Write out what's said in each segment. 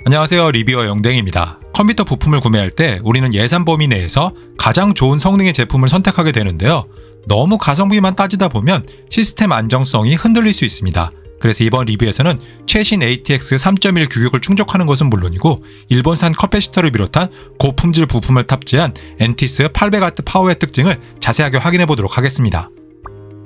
안녕하세요, 리뷰어 영댕입니다. 컴퓨터 부품을 구매할 때 우리는 예산 범위 내에서 가장 좋은 성능의 제품을 선택하게 되는데요. 너무 가성비만 따지다 보면 시스템 안정성이 흔들릴 수 있습니다. 그래서 이번 리뷰에서는 최신 ATX 3.1 규격을 충족하는 것은 물론이고 일본산 커패시터를 비롯한 고품질 부품을 탑재한 엔티스 800W 파워의 특징을 자세하게 확인해 보도록 하겠습니다.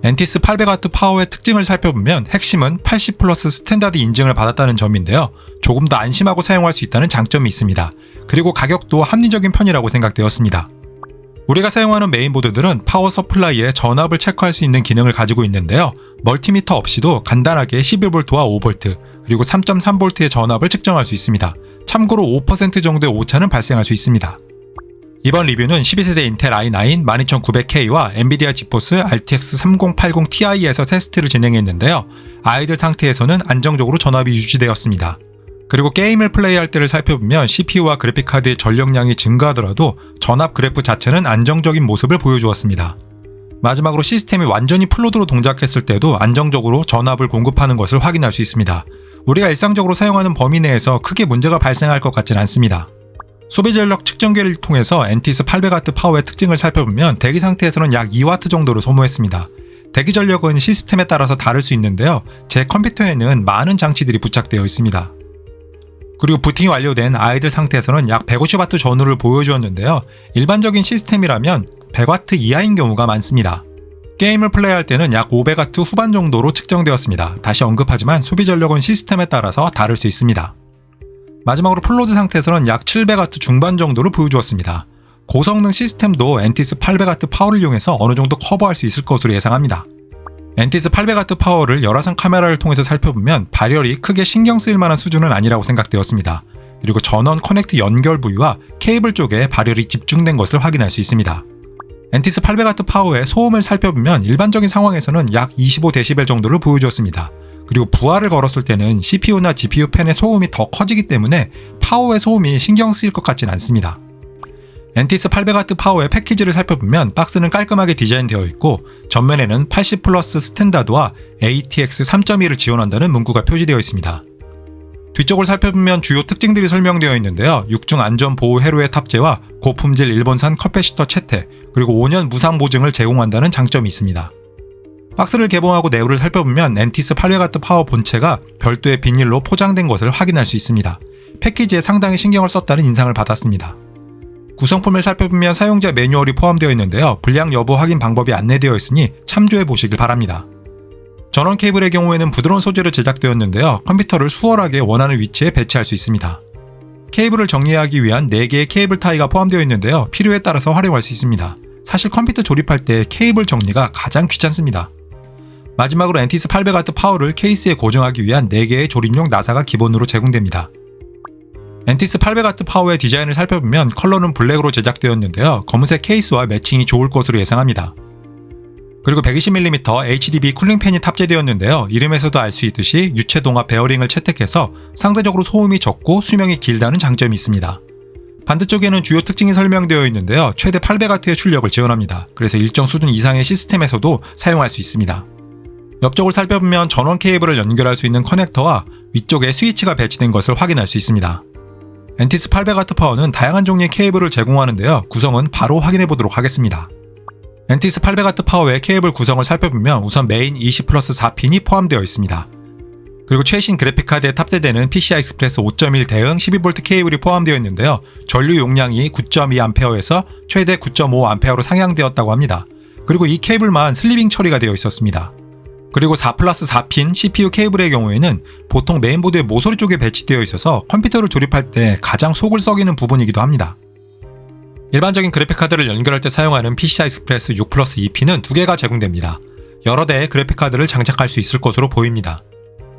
엔티스 800W 파워의 특징을 살펴보면 핵심은 80 플러스 스탠다드 인증을 받았다는 점인데요. 조금 더 안심하고 사용할 수 있다는 장점이 있습니다. 그리고 가격도 합리적인 편이라고 생각되었습니다. 우리가 사용하는 메인보드들은 파워 서플라이에 전압을 체크할 수 있는 기능을 가지고 있는데요. 멀티미터 없이도 간단하게 11V와 5V 그리고 3.3V의 전압을 측정할 수 있습니다. 참고로 5% 정도의 오차는 발생할 수 있습니다. 이번 리뷰는 12세대 인텔 i9 12900K와 엔비디아 지포스 RTX 3080 Ti에서 테스트를 진행했는데요. 아이들 상태에서는 안정적으로 전압이 유지되었습니다. 그리고 게임을 플레이할 때를 살펴보면 CPU와 그래픽카드의 전력량이 증가하더라도 전압 그래프 자체는 안정적인 모습을 보여주었습니다. 마지막으로 시스템이 완전히 풀로드로 동작했을 때도 안정적으로 전압을 공급하는 것을 확인할 수 있습니다. 우리가 일상적으로 사용하는 범위 내에서 크게 문제가 발생할 것 같지는 않습니다. 소비 전력 측정기를 통해서 엔티스 800W 파워의 특징을 살펴보면 대기 상태에서는 약 2W 정도로 소모했습니다. 대기 전력은 시스템에 따라서 다를 수 있는데요. 제 컴퓨터에는 많은 장치들이 부착되어 있습니다. 그리고 부팅이 완료된 아이들 상태에서는 약 150W 전후를 보여주었는데요. 일반적인 시스템이라면 100W 이하인 경우가 많습니다. 게임을 플레이할 때는 약 500W 후반 정도로 측정되었습니다. 다시 언급하지만 소비 전력은 시스템에 따라서 다를 수 있습니다. 마지막으로 풀로드 상태에서는 약 700W 중반 정도를 보여주었습니다. 고성능 시스템도 엔티스 800W 파워를 이용해서 어느 정도 커버할 수 있을 것으로 예상합니다. 엔티스 800W 파워를 열화상 카메라를 통해서 살펴보면 발열이 크게 신경 쓰일 만한 수준은 아니라고 생각되었습니다. 그리고 전원 커넥트 연결 부위와 케이블 쪽에 발열이 집중된 것을 확인할 수 있습니다. 엔티스 800W 파워의 소음을 살펴보면 일반적인 상황에서는 약 25dB 정도를 보여주었습니다. 그리고 부하를 걸었을 때는 CPU나 GPU 팬의 소음이 더 커지기 때문에 파워의 소음이 신경 쓰일 것 같진 않습니다. 엔티스 800W 파워의 패키지를 살펴보면 박스는 깔끔하게 디자인되어 있고 전면에는 80 플러스 스탠다드와 ATX 3.1을 지원한다는 문구가 표시되어 있습니다. 뒤쪽을 살펴보면 주요 특징들이 설명되어 있는데요. 6중 안전 보호 회로의 탑재와 고품질 일본산 커패시터 채택, 그리고 5년 무상 보증을 제공한다는 장점이 있습니다. 박스를 개봉하고 내부를 살펴보면 엔티스 800W 파워 본체가 별도의 비닐로 포장된 것을 확인할 수 있습니다. 패키지에 상당히 신경을 썼다는 인상을 받았습니다. 구성품을 살펴보면 사용자 매뉴얼이 포함되어 있는데요. 불량 여부 확인 방법이 안내되어 있으니 참조해 보시길 바랍니다. 전원 케이블의 경우에는 부드러운 소재로 제작되었는데요. 컴퓨터를 수월하게 원하는 위치에 배치할 수 있습니다. 케이블을 정리하기 위한 4개의 케이블 타이가 포함되어 있는데요. 필요에 따라서 활용할 수 있습니다. 사실 컴퓨터 조립할 때 케이블 정리가 가장 귀찮습니다. 마지막으로 엔티스 800W 파워를 케이스에 고정하기 위한 4개의 조립용 나사가 기본으로 제공됩니다. 엔티스 800W 파워의 디자인을 살펴보면 컬러는 블랙으로 제작되었는데요. 검은색 케이스와 매칭이 좋을 것으로 예상합니다. 그리고 120mm HDB 쿨링팬이 탑재되었는데요. 이름에서도 알 수 있듯이 유체동합 베어링을 채택해서 상대적으로 소음이 적고 수명이 길다는 장점이 있습니다. 반대쪽에는 주요 특징이 설명되어 있는데요. 최대 800W의 출력을 지원합니다. 그래서 일정 수준 이상의 시스템에서도 사용할 수 있습니다. 옆쪽을 살펴보면 전원 케이블을 연결할 수 있는 커넥터와 위쪽에 스위치가 배치된 것을 확인할 수 있습니다. 엔티스 800W 파워는 다양한 종류의 케이블을 제공하는데요. 구성은 바로 확인해 보도록 하겠습니다. 엔티스 800W 파워의 케이블 구성을 살펴보면 우선 메인 20+4핀이 포함되어 있습니다. 그리고 최신 그래픽카드에 탑재되는 PCI 익스프레스 5.1 대응 12V 케이블이 포함되어 있는데요. 전류 용량이 9.2A에서 최대 9.5A로 상향되었다고 합니다. 그리고 이 케이블만 슬리빙 처리가 되어 있었습니다. 그리고 4+4핀 CPU 케이블의 경우에는 보통 메인보드의 모서리 쪽에 배치되어 있어서 컴퓨터를 조립할 때 가장 속을 썩이는 부분이기도 합니다. 일반적인 그래픽카드를 연결할 때 사용하는 PCI 익스프레스 6+2핀은 2개가 제공됩니다. 여러 대의 그래픽카드를 장착할 수 있을 것으로 보입니다.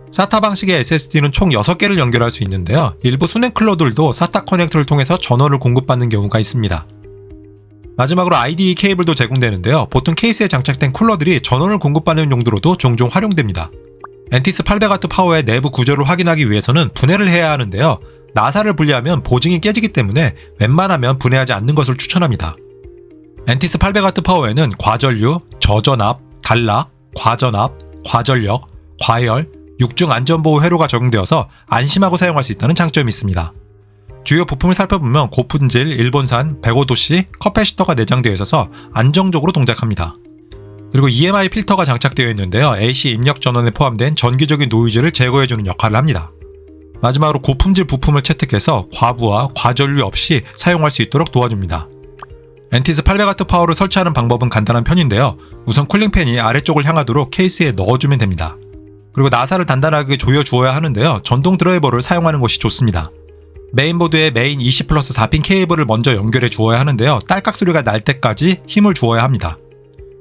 SATA 방식의 SSD는 총 6개를 연결할 수 있는데요. 일부 수냉클러들도 SATA 커넥터를 통해서 전원을 공급받는 경우가 있습니다. 마지막으로 IDE 케이블도 제공되는데요. 보통 케이스에 장착된 쿨러들이 전원을 공급받는 용도로도 종종 활용됩니다. 엔티스 800W 파워의 내부 구조를 확인하기 위해서는 분해를 해야 하는데요. 나사를 분리하면 보증이 깨지기 때문에 웬만하면 분해하지 않는 것을 추천합니다. 엔티스 800W 파워에는 과전류, 저전압, 단락, 과전압, 과전력, 과열, 6중 안전보호 회로가 적용되어서 안심하고 사용할 수 있다는 장점이 있습니다. 주요 부품을 살펴보면 고품질 일본산 105도씨 컵패시터가 내장되어 있어서 안정적으로 동작합니다. 그리고 EMI 필터가 장착되어 있는데요. AC 입력 전원에 포함된 전기적인 노이즈를 제거해주는 역할을 합니다. 마지막으로 고품질 부품을 채택해서 과부하, 과전류 없이 사용할 수 있도록 도와줍니다. 엔티스 800W 파워를 설치하는 방법은 간단한 편인데요. 우선 쿨링팬이 아래쪽을 향하도록 케이스에 넣어주면 됩니다. 그리고 나사를 단단하게 조여주어야 하는데요. 전동 드라이버를 사용하는 것이 좋습니다. 메인보드에 메인 20플러스 4핀 케이블을 먼저 연결해 주어야 하는데요. 딸깍 소리가 날 때까지 힘을 주어야 합니다.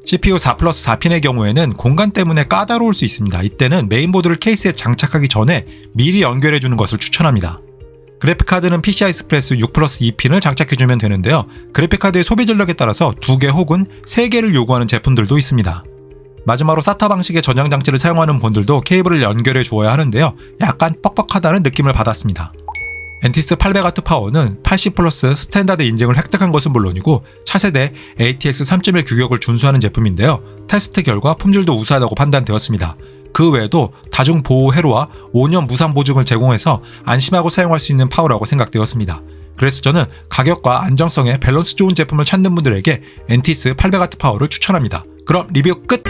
CPU 4플러스 4핀의 경우에는 공간 때문에 까다로울 수 있습니다. 이때는 메인보드를 케이스에 장착하기 전에 미리 연결해 주는 것을 추천합니다. 그래픽카드는 PCI Express 6플러스 2핀을 장착해주면 되는데요. 그래픽카드의 소비 전력에 따라서 2개 혹은 3개를 요구하는 제품들도 있습니다. 마지막으로 SATA 방식의 저장 장치를 사용하는 분들도 케이블을 연결해 주어야 하는데요. 약간 뻑뻑하다는 느낌을 받았습니다. 엔티스 800W 파워는 80 플러스 스탠다드 인증을 획득한 것은 물론이고 차세대 ATX 3.1 규격을 준수하는 제품인데요. 테스트 결과 품질도 우수하다고 판단되었습니다. 그 외에도 다중 보호 회로와 5년 무상 보증을 제공해서 안심하고 사용할 수 있는 파워라고 생각되었습니다. 그래서 저는 가격과 안정성의 밸런스 좋은 제품을 찾는 분들에게 엔티스 800W 파워를 추천합니다. 그럼 리뷰 끝!